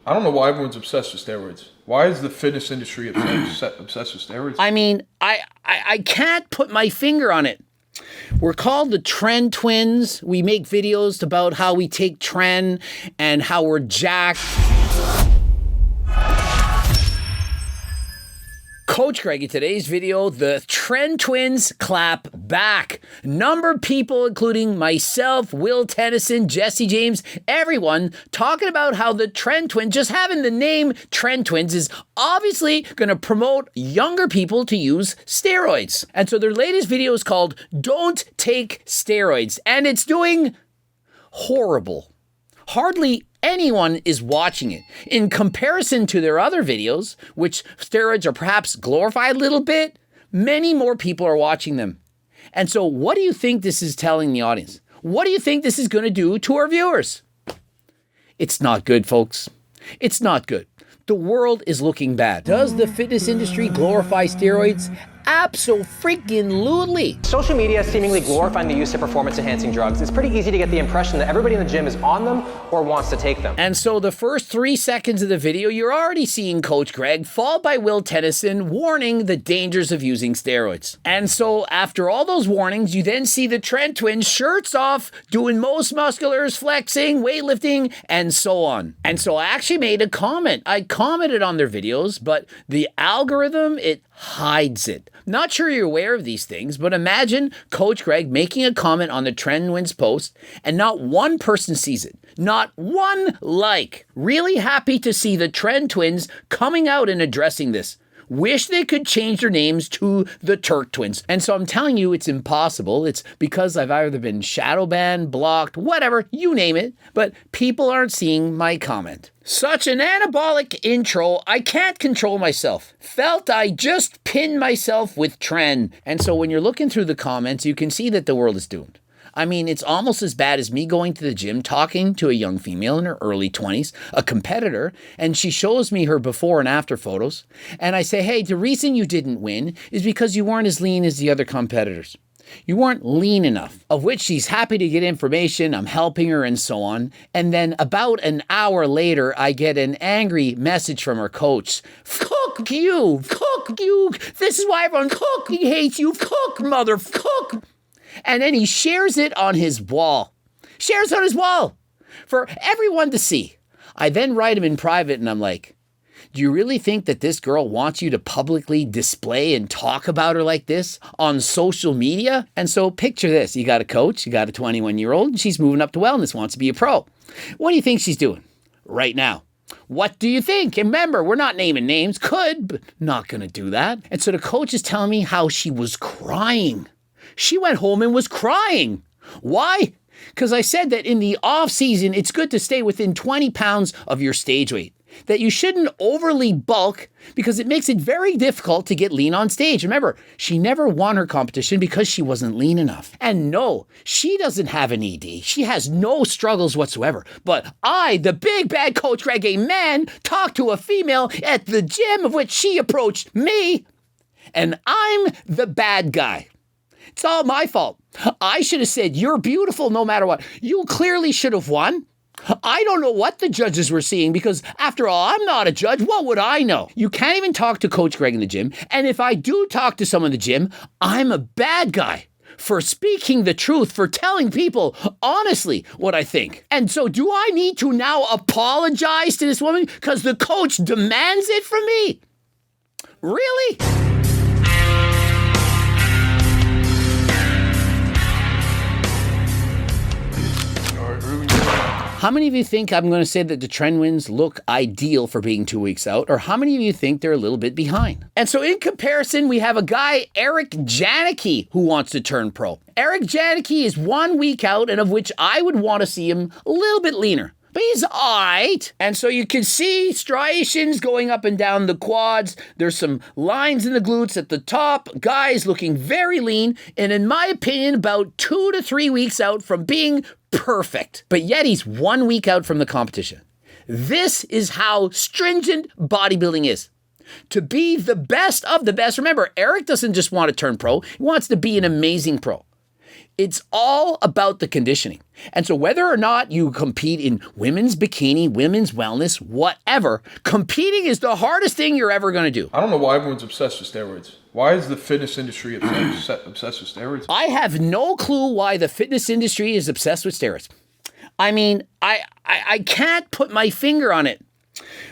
I don't know why everyone's obsessed with steroids. Why is the fitness industry obsessed with steroids? I mean, I can't put my finger on it. We're called the Tren twins. We make videos about how we take Tren and how we're jacked. Coach Greg, in today's video, the Tren twins clap back. Number of people, including myself, Will Tennyson, Jesse James, everyone, talking about how the Tren twins, just having the name Tren twins, is obviously going to promote younger people to use steroids. And so their latest video is called Don't Take Steroids, and it's doing horrible. Hardly anyone is watching it. In comparison to their other videos, which steroids are perhaps glorified a little bit, many more people are watching them. And so what do you think this is telling the audience? What do you think this is going to do to our viewers? It's not good, folks. It's not good. The world is looking bad. Does the fitness industry glorify steroids? Abso-freaking-lutely. Social media seemingly glorifying the use of performance-enhancing drugs. It's pretty easy to get the impression that everybody in the gym is on them or wants to take them. And so the first 3 seconds of the video, you're already seeing Coach Greg, followed by Will Tennyson, warning the dangers of using steroids. And so after all those warnings, you then see the Tren twins, shirts off, doing most musculars, flexing, weightlifting, and so on. And so I actually made a comment. I commented on their videos, but the algorithm, it hides it. Not sure you're aware of these things, but imagine Coach Greg making a comment on the Tren twins post and not one person sees it. Not one like. Really happy to see the Tren twins coming out and addressing this. Wish they could change their names to the Turk twins. And so I'm telling you, it's impossible. It's because I've either been shadow banned, blocked, whatever, you name it, but people aren't seeing my comment. Such an anabolic intro, I can't control myself. Felt I just pinned myself with Tren. And so when you're looking through the comments, you can see that the world is doomed. I mean, it's almost as bad as me going to the gym, talking to a young female in her early 20s, a competitor, and she shows me her before and after photos. And I say, hey, the reason you didn't win is because you weren't as lean as the other competitors. You weren't lean enough, of which she's happy to get information, I'm helping her and so on. And then about an hour later, I get an angry message from her coach. Cook you, this is why everyone hates you, mother. And then he shares it on his wall. Shares it on his wall for everyone to see. I then write him in private and I'm like, do you really think that this girl wants you to publicly display and talk about her like this on social media? And so picture this. You got a coach, you got a 21-year-old, and she's moving up to wellness, wants to be a pro. What do you think she's doing right now? What do you think? And remember, we're not naming names. Could, but not going to do that. And so the coach is telling me how she was crying. She went home and was crying. Why? Because I said that in the off season, it's good to stay within 20 pounds of your stage weight. That you shouldn't overly bulk because it makes it very difficult to get lean on stage. Remember, she never won her competition because she wasn't lean enough. And no, she doesn't have an ED. She has no struggles whatsoever. But I, the big bad Coach Greg, a man, talked to a female at the gym of which she approached me. And I'm the bad guy. It's all my fault. I should have said, you're beautiful no matter what. You clearly should have won. I don't know what the judges were seeing because, after all, I'm not a judge. What would I know? You can't even talk to Coach Greg in the gym. And if I do talk to someone in the gym, I'm a bad guy for speaking the truth, for telling people honestly what I think. And so do I need to now apologize to this woman because the coach demands it from me? Really? How many of you think I'm going to say that the Tren twins look ideal for being 2 weeks out? Or how many of you think they're a little bit behind? And so in comparison, we have a guy, Eric Janicki, who wants to turn pro. Eric Janicki is 1 week out, and of which I would want to see him a little bit leaner. But he's all right. And so you can see striations going up and down the quads. There's some lines in the glutes at the top. Guys looking very lean. And in my opinion, about 2 to 3 weeks out from being perfect. But yet he's 1 week out from the competition. This is how stringent bodybuilding is. To be the best of the best. Remember, Eric doesn't just want to turn pro. He wants to be an amazing pro. It's all about the conditioning. And so whether or not you compete in women's bikini, women's wellness, whatever, competing is the hardest thing you're ever going to do. I don't know why everyone's obsessed with steroids. Why is the fitness industry obsessed with steroids? I have no clue why the fitness industry is obsessed with steroids. I mean, I can't put my finger on it.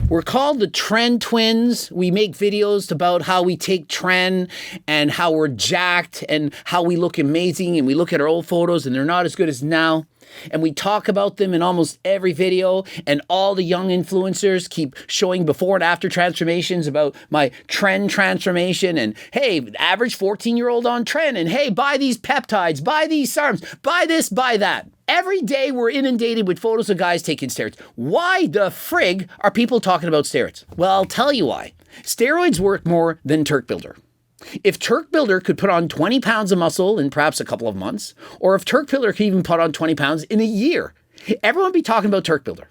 We're called the Tren twins. We make videos about how we take Tren and how we're jacked and how we look amazing, and we look at our old photos and they're not as good as now. And we talk about them in almost every video, and all the young influencers keep showing before and after transformations about my Tren transformation, and hey, average 14-year-old on Tren, and hey, buy these peptides, buy these SARMs, buy this, buy that. Every day we're inundated with photos of guys taking steroids. Why the frig are people talking about steroids? Well, I'll tell you why. Steroids work more than Turk Builder. If Turk Builder could put on 20 pounds of muscle in perhaps a couple of months, or if Turk Builder could even put on 20 pounds in a year, everyone would be talking about Turk Builder.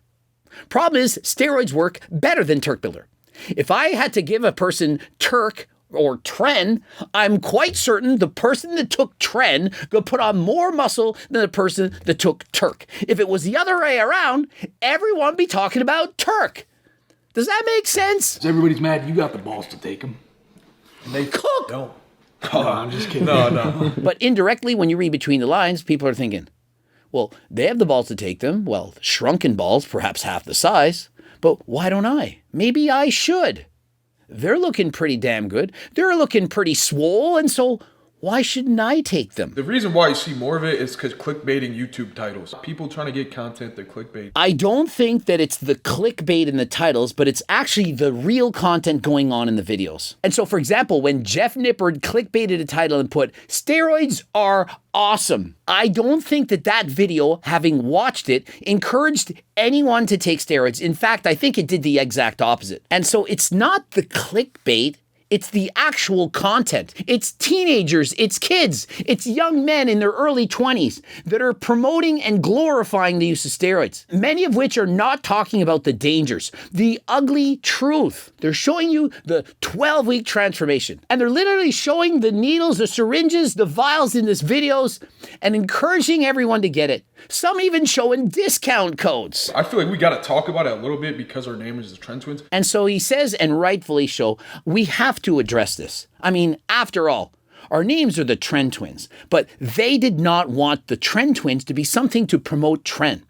Problem is, steroids work better than Turk Builder. If I had to give a person Turk or Tren, I'm quite certain the person that took Tren could put on more muscle than the person that took Turk. If it was the other way around, everyone would be talking about Turk. Does that make sense? Everybody's mad you got the balls to take them. They Cook! don't. No, I'm just kidding. No. But indirectly, when you read between the lines, people are thinking, well, they have the balls to take them. Well, shrunken balls, perhaps half the size. But why don't I? Maybe I should. They're looking pretty damn good. They're looking pretty swole, and so why shouldn't I take them? The reason why you see more of it is because clickbaiting YouTube titles. People trying to get content that clickbait. I don't think that it's the clickbait in the titles, but it's actually the real content going on in the videos. And so, for example, when Jeff Nippard clickbaited a title and put, "Steroids are awesome," I don't think that that video, having watched it, encouraged anyone to take steroids. In fact, I think it did the exact opposite. And so it's not the clickbait. It's the actual content. It's teenagers, it's kids, it's young men in their early 20s that are promoting and glorifying the use of steroids, many of which are not talking about the dangers, the ugly truth. They're showing you the 12-week transformation, and they're literally showing the needles, the syringes, the vials in these videos, and encouraging everyone to get it. Some even showing discount codes. I feel like we got to talk about it a little bit because our name is the Tren Twins. And so he says, and rightfully so, we have to address this. I mean, after all, our names are the Tren Twins, but they did not want the Tren Twins to be something to promote Tren.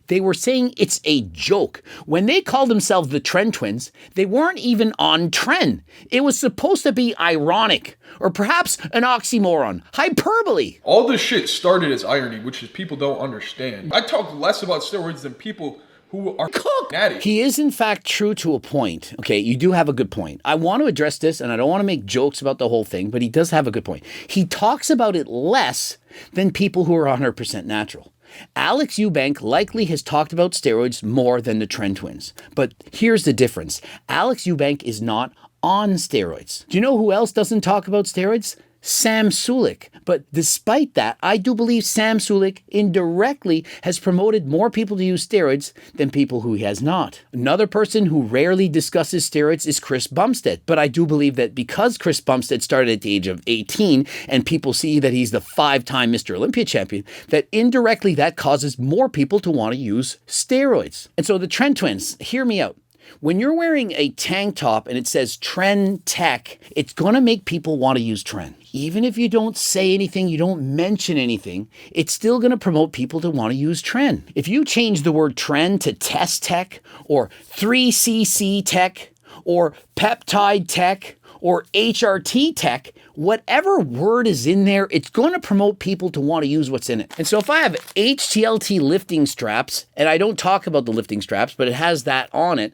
They were saying it's a joke. When they called themselves the Tren Twins, they weren't even on Tren. It was supposed to be ironic, or perhaps an oxymoron, hyperbole. All this shit started as irony, which is people don't understand. I talk less about steroids than people who are natty. He is in fact true to a point. Okay, you do have a good point. I want to address this, and I don't want to make jokes about the whole thing, but he does have a good point. He talks about it less than people who are 100% natural. Alex Eubank likely has talked about steroids more than the Tren Twins. But here's the difference. Alex Eubank is not on steroids. Do you know who else doesn't talk about steroids? Sam Sulek. But despite that, I do believe Sam Sulek indirectly has promoted more people to use steroids than people who he has not. Another person who rarely discusses steroids is Chris Bumstead. But I do believe that because Chris Bumstead started at the age of 18 and people see that he's the 5-time Mr. Olympia champion, that indirectly that causes more people to want to use steroids. And so the Tren Twins, hear me out. When you're wearing a tank top and it says Tren Tech, it's going to make people want to use Tren. Even if you don't say anything, you don't mention anything, it's still going to promote people to want to use Tren. If you change the word Tren to Test Tech or 3cc Tech or Peptide Tech or HRT Tech, whatever word is in there, it's going to promote people to want to use what's in it. And so if I have HTLT lifting straps, and I don't talk about the lifting straps, but it has that on it,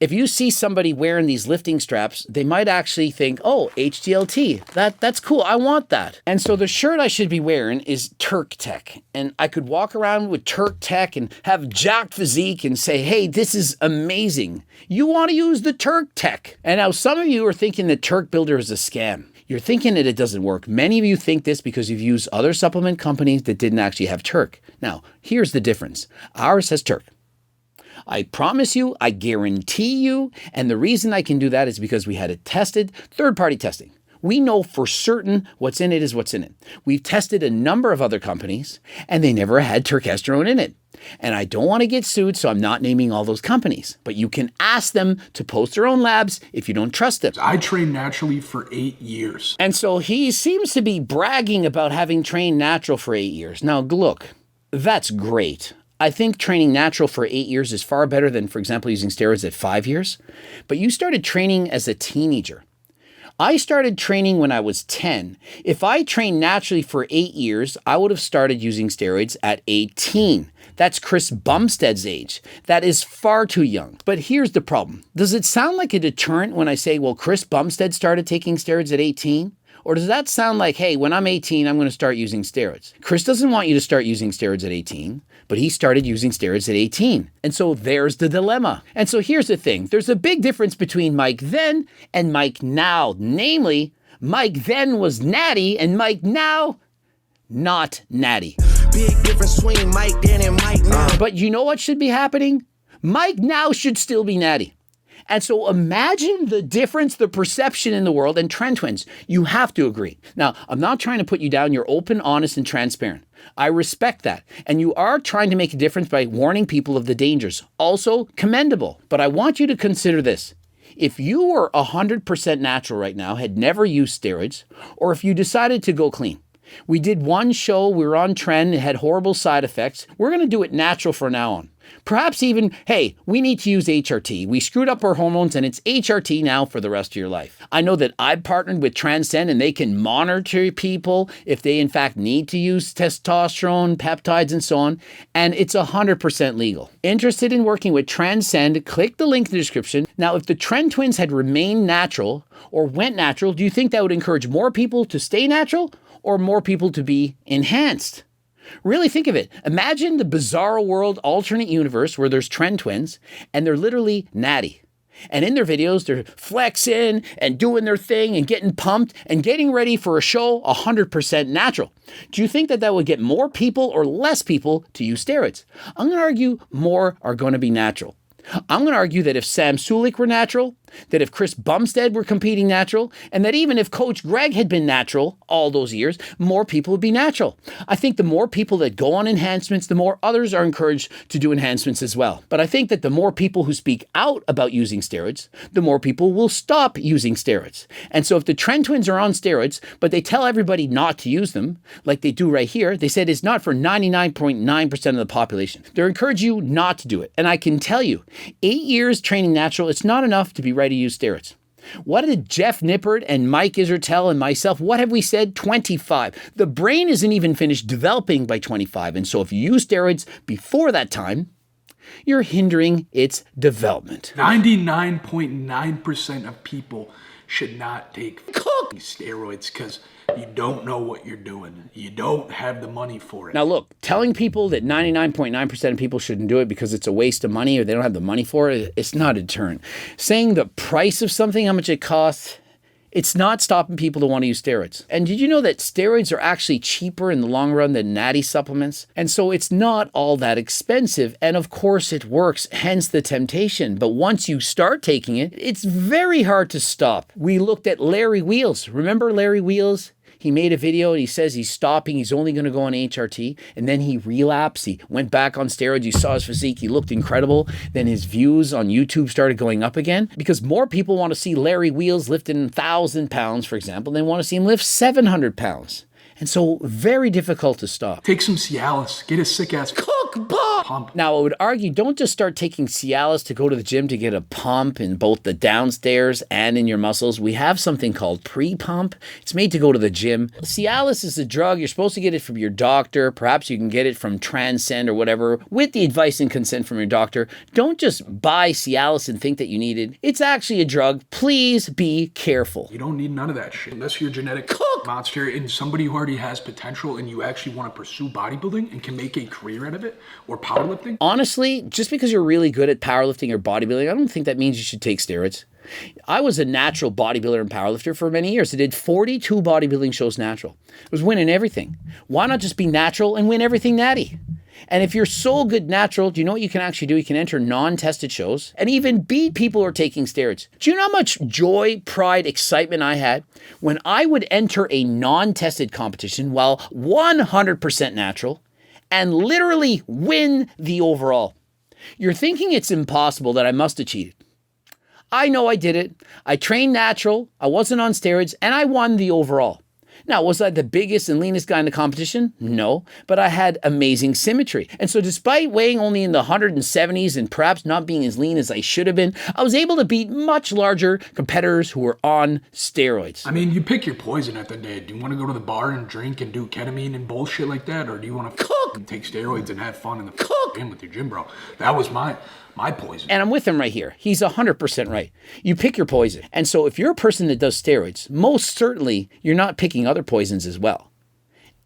if you see somebody wearing these lifting straps, they might actually think, oh, HTLT, that's cool, I want that. And so the shirt I should be wearing is Turk Tech. And I could walk around with Turk Tech and have jacked physique and say, hey, this is amazing. You want to use the Turk Tech. And now some of you are thinking that Turk Builder is a scam. You're thinking that it doesn't work. Many of you think this because you've used other supplement companies that didn't actually have Turk. Now, here's the difference. Ours has Turk. I promise you, I guarantee you, and the reason I can do that is because we had it tested, third-party testing. We know for certain what's in it is what's in it. We've tested a number of other companies and they never had turkesterone in it. And I don't want to get sued, so I'm not naming all those companies. But you can ask them to post their own labs if you don't trust them. I trained naturally for 8 years. And so he seems to be bragging about having trained natural for 8 years. Now, look, that's great. I think training natural for 8 years is far better than, for example, using steroids at 5 years. But you started training as a teenager. I started training when I was 10. If I trained naturally for 8 years, I would have started using steroids at 18. That's Chris Bumstead's age. That is far too young. But here's the problem. Does it sound like a deterrent when I say, well, Chris Bumstead started taking steroids at 18? Or does that sound like, hey, when I'm 18, I'm going to start using steroids? Chris doesn't want you to start using steroids at 18, but he started using steroids at 18. And so there's the dilemma. And so here's the thing. There's a big difference between Mike then and Mike now. Namely, Mike then was natty and Mike now, not natty. Big difference between Mike then and Mike now. But you know what should be happening? Mike now should still be natty. And so imagine the difference, the perception in the world, and Tren twins. You have to agree. Now, I'm not trying to put you down. You're open, honest, and transparent. I respect that. And you are trying to make a difference by warning people of the dangers. Also commendable. But I want you to consider this. If you were 100% natural right now, had never used steroids, or if you decided to go clean, we did one show, we were on Tren, it had horrible side effects. We're going to do it natural from now on. Perhaps even, hey, we need to use HRT. We screwed up our hormones and it's HRT now for the rest of your life. I know that I've partnered with Transcend and they can monitor people if they in fact need to use testosterone, peptides, and so on. And it's 100% legal. Interested in working with Transcend, click the link in the description. Now, if the Tren twins had remained natural or went natural, do you think that would encourage more people to stay natural or more people to be enhanced? Really think of it. Imagine the bizarre world alternate universe where there's Tren twins and they're literally natty. And in their videos, they're flexing and doing their thing and getting pumped and getting ready for a show 100% natural. Do you think that that would get more people or less people to use steroids? I'm going to argue more are going to be natural. I'm going to argue that if Sam Sulik were natural, that if Chris Bumstead were competing natural, and that even if Coach Greg had been natural all those years, more people would be natural. I think the more people that go on enhancements, the more others are encouraged to do enhancements as well. But I think that the more people who speak out about using steroids, the more people will stop using steroids. And so if the Tren twins are on steroids, but they tell everybody not to use them, like they do right here, they said it's not for 99.9% of the population. They're encouraging you not to do it. And I can tell you, 8 years training natural, it's not enough to be ready to use steroids. What did Jeff Nippert and Mike Israetel and myself, what have we said? 25. The brain isn't even finished developing by 25. And so if you use steroids before that time, you're hindering its development. 99.9% of people should not take steroids because you don't know what you're doing. You don't have the money for it. Now look, telling people that 99.9% of people shouldn't do it because it's a waste of money or they don't have the money for it, it's not a deterrent. Saying the price of something, how much it costs, it's not stopping people to want to use steroids. And did you know that steroids are actually cheaper in the long run than natty supplements? And so it's not all that expensive. And of course it works, hence the temptation. But once you start taking it, it's very hard to stop. We looked at Larry Wheels. Remember Larry Wheels? He made a video and he says he's stopping. He's only going to go on HRT. And then he relapsed. He went back on steroids. You saw his physique. He looked incredible. Then his views on YouTube started going up again because more people want to see Larry Wheels lifting 1,000 pounds, for example. They want to see him lift 700 pounds. And so very difficult to stop. Take some Cialis. Get a sick ass pump. Now, I would argue, don't just start taking Cialis to go to the gym to get a pump in both the downstairs and in your muscles. We have something called pre-pump. It's made to go to the gym. Cialis is a drug. You're supposed to get it from your doctor. Perhaps you can get it from Transcend or whatever with the advice and consent from your doctor. Don't just buy Cialis and think that you need it. It's actually a drug. Please be careful. You don't need none of that shit unless you're a genetic monster and somebody who already has potential and you actually want to pursue bodybuilding and can make a career out of it or powerlifting. Honestly, just because you're really good at powerlifting or bodybuilding, I don't think that means you should take steroids. I was a natural bodybuilder and powerlifter for many years. I did 42 bodybuilding shows natural. I was winning everything. Why not just be natural and win everything natty? And if you're so good natural, do you know what you can actually do? You can enter non-tested shows and even beat people who are taking steroids. Do you know how much joy, pride, excitement I had when I would enter a non-tested competition while 100% natural and literally win the overall? You're thinking it's impossible that I must have cheated. I know I did it. I trained natural, I wasn't on steroids, and I won the overall. Now, was I the biggest and leanest guy in the competition? No, but I had amazing symmetry. And so despite weighing only in the 170s and perhaps not being as lean as I should have been, I was able to beat much larger competitors who were on steroids. I mean, you pick your poison at the day. Do you want to go to the bar and drink and do ketamine and bullshit like that? Or do you want to cook and take steroids and have fun in the gym with your gym bro? That was my poison. And I'm with him right here. He's 100% right. You pick your poison. And so if you're a person that does steroids, most certainly you're not picking other poisons as well.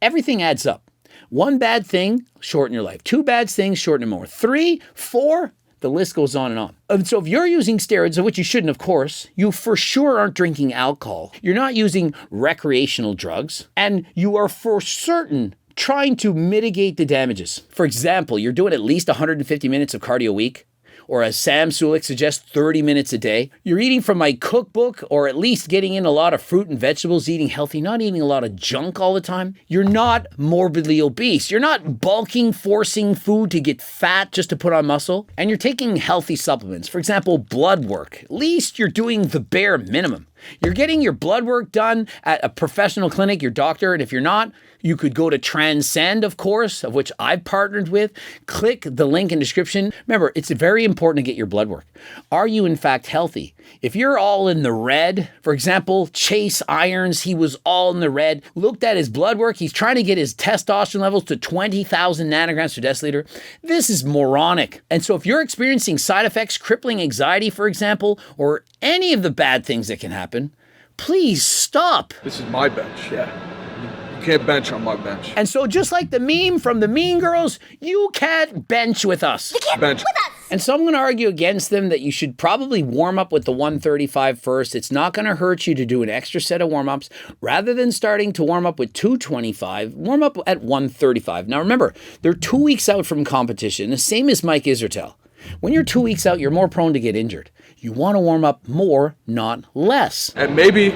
Everything adds up. One bad thing, shorten your life. Two bad things, shorten it more. 3, 4, the list goes on and on. And so if you're using steroids, of which you shouldn't, of course, you for sure aren't drinking alcohol. You're not using recreational drugs. And you are for certain trying to mitigate the damages. For example, you're doing at least 150 minutes of cardio a week. Or as Sam Sulik suggests, 30 minutes a day. You're eating from my cookbook, or at least getting in a lot of fruit and vegetables, eating healthy, not eating a lot of junk all the time. You're not morbidly obese. You're not bulking, forcing food to get fat just to put on muscle. And you're taking healthy supplements. For example, blood work. At least you're doing the bare minimum. You're getting your blood work done at a professional clinic, your doctor, and if you're not, you could go to Transcend, of course, of which I've partnered with. Click the link in description. Remember, it's very important to get your blood work. Are you in fact healthy? If you're all in the red, for example, Chase Irons, he was all in the red. Looked at his blood work. He's trying to get his testosterone levels to 20,000 nanograms per deciliter. This is moronic. And so if you're experiencing side effects, crippling anxiety, for example, or any of the bad things that can happen, please stop. This is my bench, yeah. You can't bench on my bench. And so just like the meme from the Mean Girls, you can't bench with us. You can't bench with us. And so I'm going to argue against them that you should probably warm up with the 135 first. It's not going to hurt you to do an extra set of warm-ups. Rather than starting to warm up with 225, warm up at 135. Now remember, they're 2 weeks out from competition, the same as Mike Isertel. When you're 2 weeks out, you're more prone to get injured. You want to warm up more, not less. And maybe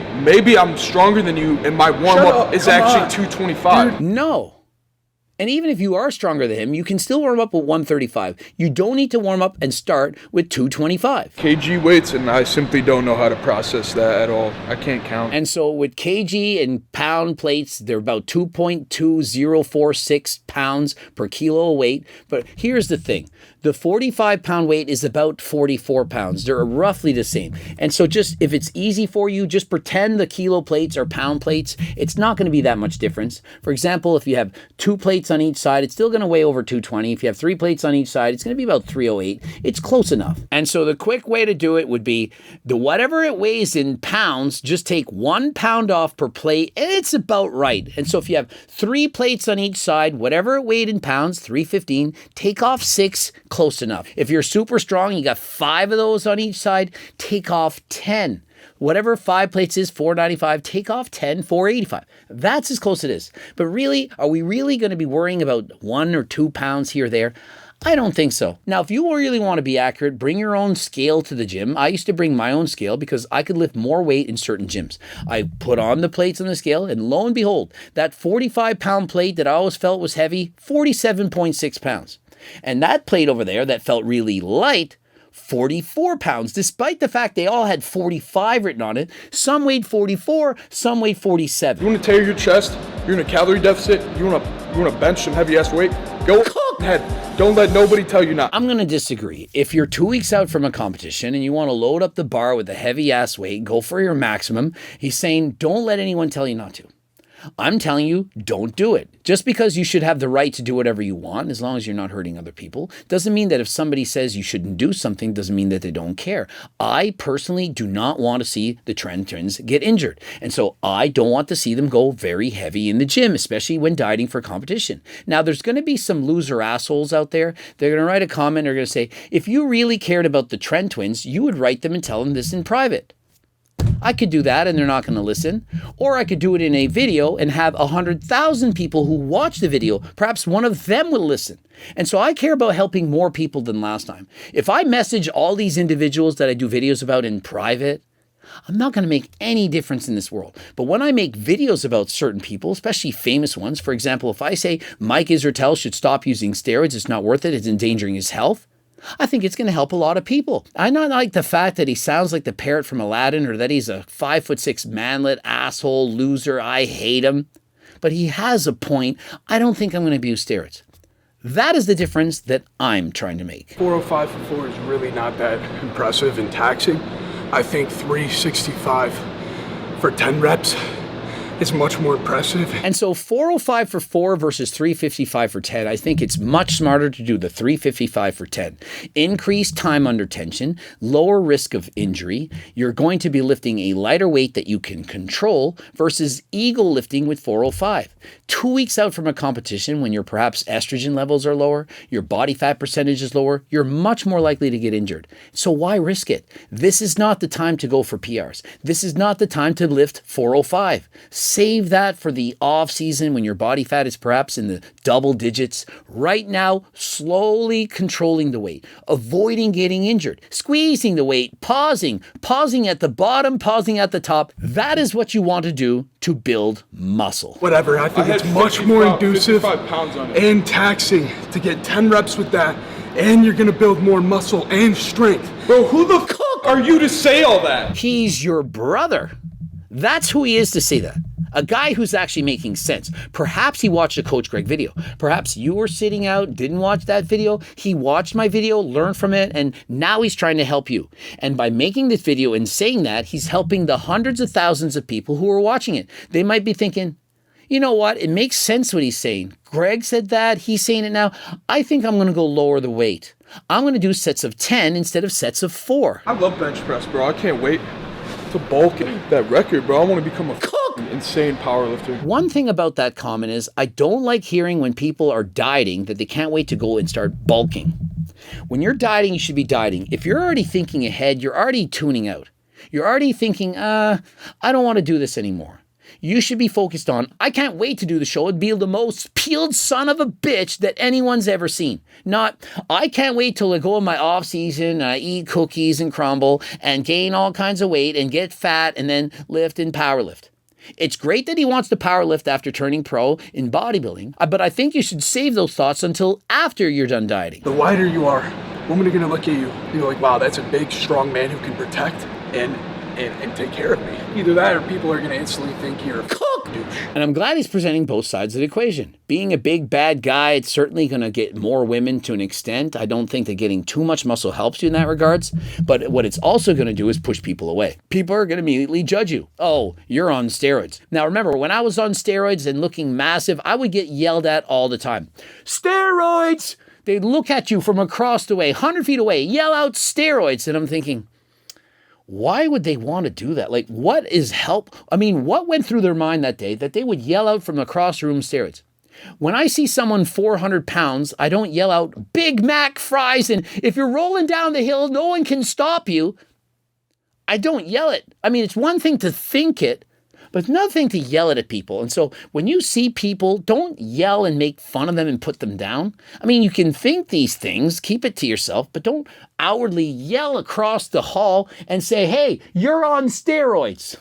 I'm stronger than you, and my warm-up is actually 225. No. And even if you are stronger than him, you can still warm up with 135. You don't need to warm up and start with 225. kg weights, and I simply don't know how to process that at all. I can't count. And so with kg and pound plates, they're about 2.2046 pounds per kilo of weight. But here's the thing. The 45-pound weight is about 44 pounds. They're roughly the same. And so just if it's easy for you, just pretend the kilo plates are pound plates. It's not going to be that much difference. For example, if you have 2 plates on each side, it's still going to weigh over 220. If you have 3 plates on each side, it's going to be about 308. It's close enough. And so the quick way to do it would be whatever it weighs in pounds, just take 1 pound off per plate, and it's about right. And so if you have 3 plates on each side, whatever it weighed in pounds, 315, take off 6, close enough. If you're super strong, you got 5 of those on each side, take off 10. Whatever 5 plates is, 495, take off 10, 485. That's as close as it is. But really, are we really going to be worrying about 1 or 2 pounds here or there? I don't think so. Now, if you really want to be accurate, bring your own scale to the gym. I used to bring my own scale because I could lift more weight in certain gyms. I put on the plates on the scale, and lo and behold, that 45-pound plate that I always felt was heavy, 47.6 pounds. And that plate over there that felt really light, 44 pounds, despite the fact they all had 45 written on it. Some weighed 44, some weighed 47. You want to tear your chest? You're in a calorie deficit? You want to bench some heavy-ass weight? Go ahead. Don't let nobody tell you not. I'm going to disagree. If you're 2 weeks out from a competition and you want to load up the bar with a heavy-ass weight, go for your maximum. He's saying don't let anyone tell you not to. I'm telling you, don't do it. Just because you should have the right to do whatever you want, as long as you're not hurting other people, doesn't mean that if somebody says you shouldn't do something, doesn't mean that they don't care. I personally do not want to see the Tren twins get injured. And so I don't want to see them go very heavy in the gym, especially when dieting for competition. Now, there's going to be some loser assholes out there. They're going to write a comment. They're going to say, if you really cared about the Tren twins, you would write them and tell them this in private. I could do that and they're not going to listen. Or I could do it in a video and have 100,000 people who watch the video. Perhaps one of them will listen. And so I care about helping more people than last time. If I message all these individuals that I do videos about in private, I'm not going to make any difference in this world. But when I make videos about certain people, especially famous ones, for example, if I say Mike Israetel should stop using steroids, it's not worth it, it's endangering his health, I think it's going to help a lot of people. I not like the fact that he sounds like the parrot from Aladdin or that he's a 5'6" manlet, asshole, loser, I hate him. But he has a point. I don't think I'm going to abuse steroids. That is the difference that I'm trying to make. 405 for 4 is really not that impressive and taxing. I think 365 for 10 reps is much more impressive. And so 405 for 4 versus 355 for 10, I think it's much smarter to do the 355 for 10. Increase time under tension, lower risk of injury. You're going to be lifting a lighter weight that you can control versus ego lifting with 405. 2 weeks out from a competition when your perhaps estrogen levels are lower, your body fat percentage is lower, you're much more likely to get injured. So why risk it? This is not the time to go for PRs. This is not the time to lift 405. Save that for the off season when your body fat is perhaps in the double digits. Right now, slowly controlling the weight, avoiding getting injured, squeezing the weight, pausing at the bottom, pausing at the top. That is what you want to do to build muscle. Whatever, I think it's much more inducive and taxing to get 10 reps with that, and you're gonna build more muscle and strength. Bro, who the fuck are you to say all that? He's your brother. That's who he is to say that. A guy who's actually making sense. Perhaps he watched a Coach Greg video. Perhaps you were sitting out, didn't watch that video. He watched my video, learned from it, and now he's trying to help you. And by making this video and saying that, he's helping the hundreds of thousands of people who are watching it. They might be thinking, you know what? It makes sense what he's saying. Greg said that. He's saying it now. I think I'm going to go lower the weight. I'm going to do sets of 10 instead of sets of 4. I love bench press, bro. I can't wait to bulk that record, bro. I want to become a insane powerlifter. One thing about that comment is I don't like hearing when people are dieting that they can't wait to go and start bulking. When you're dieting, you should be dieting. If you're already thinking ahead, you're already tuning out. You're already thinking, I don't want to do this anymore. You should be focused on, I can't wait to do the show and be the most peeled son of a bitch that anyone's ever seen. Not, I can't wait till I go in my off season and I eat cookies and crumble and gain all kinds of weight and get fat and then lift and power lift. It's great that he wants to power lift after turning pro in bodybuilding, but I think you should save those thoughts until after you're done dieting. The wider you are, women are gonna look at you, you're like, wow, that's a big, strong man who can protect and take care of me. Either that or people are gonna instantly think you're a douche. And I'm glad he's presenting both sides of the equation. Being a big bad guy, it's certainly gonna get more women to an extent. I don't think that getting too much muscle helps you in that regards, but what it's also gonna do is push people away. People are gonna immediately judge you. Oh, you're on steroids. Now remember, when I was on steroids and looking massive, I would get yelled at all the time. Steroids! They'd look at you from across the way, 100 feet away, yell out steroids, and I'm thinking, why would they want to do that? Like, what is help? I mean, what went through their mind that day that they would yell out from across the room steroids? When I see someone 400 pounds, I don't yell out Big Mac fries and if you're rolling down the hill, no one can stop you. I don't yell it. I mean, it's one thing to think it, but it's another thing to yell it at people. And so when you see people, don't yell and make fun of them and put them down. I mean, you can think these things, keep it to yourself, but don't outwardly yell across the hall and say, hey, you're on steroids.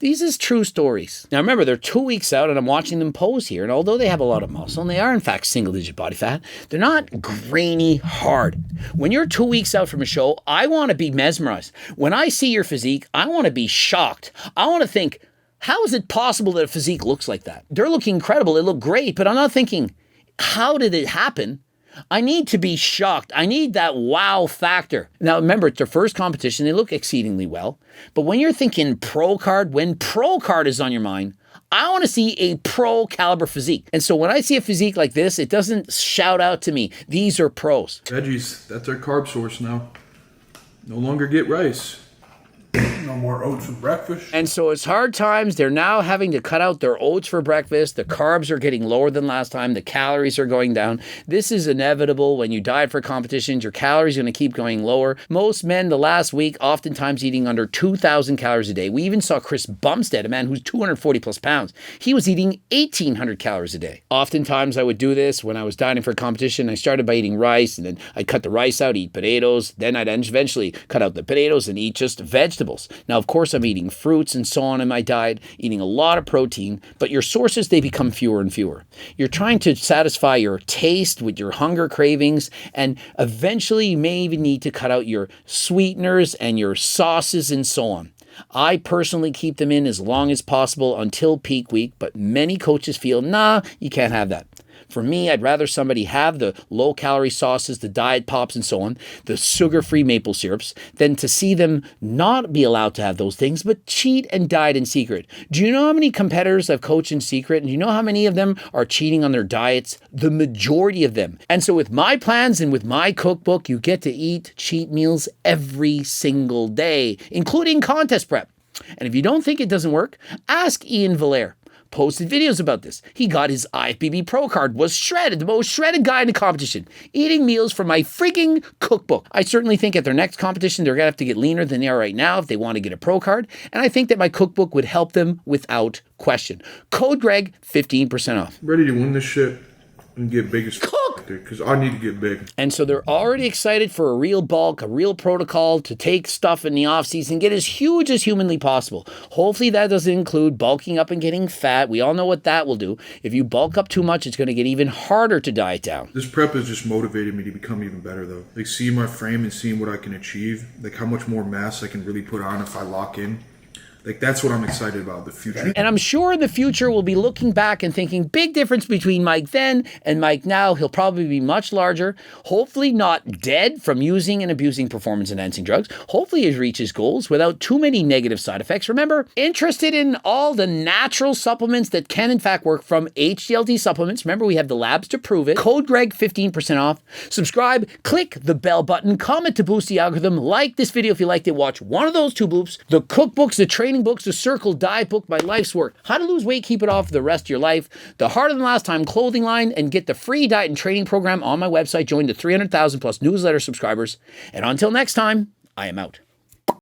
These is true stories. Now remember, they're 2 weeks out and I'm watching them pose here. And although they have a lot of muscle and they are in fact single-digit body fat, they're not grainy hard. When you're 2 weeks out from a show, I want to be mesmerized. When I see your physique, I want to be shocked. I want to think, how is it possible that a physique looks like that? They're looking incredible. They look great, but I'm not thinking, how did it happen? I need to be shocked. I need that wow factor. Now, remember, it's their first competition. They look exceedingly well. But when you're thinking pro card, when pro card is on your mind, I want to see a pro caliber physique. And so when I see a physique like this, it doesn't shout out to me, these are pros. Veggies, that's our carb source now. No longer get rice. No more oats for breakfast. And so it's hard times. They're now having to cut out their oats for breakfast. The carbs are getting lower than last time. The calories are going down. This is inevitable. When you diet for competitions, your calories are going to keep going lower. Most men the last week oftentimes eating under 2,000 calories a day. We even saw Chris Bumstead, a man who's 240 plus pounds. He was eating 1,800 calories a day. Oftentimes I would do this when I was dieting for a competition. I started by eating rice, and then I'd cut the rice out, eat potatoes. Then I'd eventually cut out the potatoes and eat just vegetables. Now, of course, I'm eating fruits and so on in my diet, eating a lot of protein, but your sources, they become fewer and fewer. You're trying to satisfy your taste with your hunger cravings, and eventually you may even need to cut out your sweeteners and your sauces and so on. I personally keep them in as long as possible until peak week, but many coaches feel, nah, you can't have that. For me, I'd rather somebody have the low-calorie sauces, the diet pops and so on, the sugar-free maple syrups, than to see them not be allowed to have those things, but cheat and diet in secret. Do you know how many competitors I've coached in secret? And do you know how many of them are cheating on their diets? The majority of them. And so with my plans and with my cookbook, you get to eat cheat meals every single day, including contest prep. And if you don't think it doesn't work, ask Ian Valere. Posted videos about this. He got his IFBB Pro card, was shredded, the most shredded guy in the competition, eating meals from my freaking cookbook. I certainly think at their next competition, they're going to have to get leaner than they are right now if they want to get a pro card. And I think that my cookbook would help them without question. Code Greg, 15% off. Ready to win this shit and get big as fuck, because I need to get big. And so they're already excited for a real bulk, a real protocol to take stuff in the off season, get as huge as humanly possible. Hopefully that doesn't include bulking up and getting fat. We all know what that will do. If you bulk up too much, it's going to get even harder to diet down. This prep has just motivated me to become even better, though. Like, seeing my frame and seeing what I can achieve, like how much more mass I can really put on if I lock in. Like, that's what I'm excited about, the future. And I'm sure in the future we'll be looking back and thinking, big difference between Mike then and Mike now. He'll probably be much larger, hopefully not dead from using and abusing performance-enhancing drugs. Hopefully he reaches goals without too many negative side effects. Remember, interested in all the natural supplements that can in fact work from HDLT supplements. Remember, we have the labs to prove it. Code Greg, 15% off. Subscribe, click the bell button, comment to boost the algorithm, like this video if you liked it, watch one of those two bloops, the cookbooks, the training books, the Circle Diet book, My Life's Work, How to Lose Weight, Keep It Off for the Rest of Your Life, the Harder Than Last Time clothing line, and get the free diet and training program on my website. Join the 300,000 plus newsletter subscribers. And until next time, I am out.